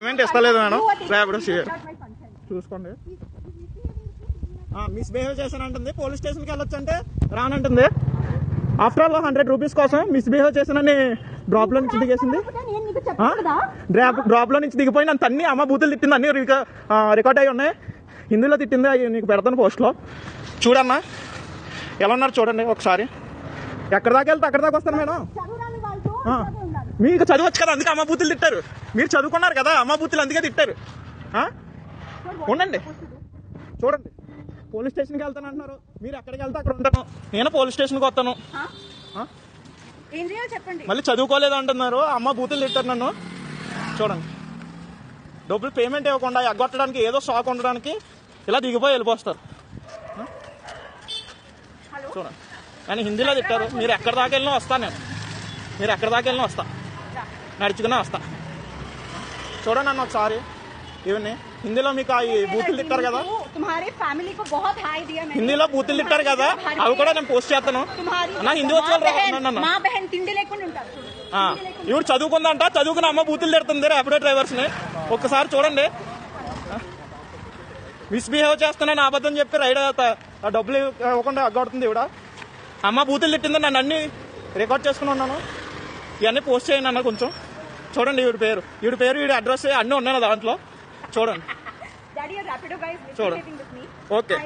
Payment ఇస్తలేదు madam. రేపటి చూసుకోండి. Misbehave చేశానంటుంది. Police స్టేషన్కి వెళ్ళొచ్చు అంటే రానంటుంది. ఆఫ్టర్ ఆల్ 100 రూపీస్ కోసం మిస్బిహేవ్ చేశానని డ్రాప్ లో నుంచి దిగేసింది. డ్రాప్ లో నుంచి దిగిపోయి నన్ను అన్ని అమ్మ బూతులు తిట్టింది. అన్ని రికార్డ్ అయ్యి ఉన్నాయి. హిందీలో తిట్టింది. అవి నీకు పెడతాను పోస్ట్లో. చూడన్నా ఎలా ఉన్నారు చూడండి ఒకసారి. ఎక్కడి దాకా వెళ్తే అక్కడి దాకా వస్తాను మేడం. మీకు చదవచ్చు కదా, అందుకే అమ్మ బూతులు తిట్టారు. మీరు చదువుకున్నారు కదా, అమ్మ బూతులు అందుకే తిట్టారు. ఉండండి చూడండి. పోలీస్ స్టేషన్కి వెళ్తాను అంటున్నారు. మీరు ఎక్కడికి వెళ్తే అక్కడ ఉంటాను. నేను పోలీస్ స్టేషన్కి వస్తాను. మళ్ళీ చదువుకోలేదు అంటున్నారు. అమ్మ బూతులు తిట్టారు నన్ను. చూడండి, డబ్బులు పేమెంట్ ఇవ్వకుండా ఎగ్గొట్టడానికి ఏదో షాక్ ఉండడానికి ఇలా దిగిపోయి వెళ్ళిపోస్తారు. చూడండి, కానీ హిందీలో తిట్టారు. మీరు ఎక్కడి దాకా వెళ్ళినా వస్తాను నేను. మీరు ఎక్కడి దాకా వెళ్ళినా వస్తా, నడుచుకునే వస్తా. చూడండి నన్ను ఒకసారి. ఇవన్నీ హిందీలో మీకు ఈ బూతులు తిట్టారు కదా, హిందీలో బూతులు తిట్టారు కదా, అవి కూడా నేను పోస్ట్ చేస్తాను. నా హిందీ వచ్చి ఇవి చదువుకుందంట. చదువుకుని అమ్మ బూతులు తిడుతుంది ర్యాపిడో డ్రైవర్స్ ని. ఒక్కసారి చూడండి. మిస్బిహేవ్ చేస్తున్నాను అబద్ధం చెప్పి రైడ్ డబ్బులు ఇవ్వకుండా అగ్గొడుతుంది ఇవిడ. అమ్మ బూతులు తిట్టింది. నన్ను అన్ని రికార్డ్ చేసుకుని ఉన్నాను. ఇవన్నీ పోస్ట్ చేయండి అన్న కొంచెం. చూడండి ఈవిడ పేరు, ఈవిడ అడ్రస్ అన్నీ ఉన్నాయి దాంట్లో. చూడండి. ఓకే.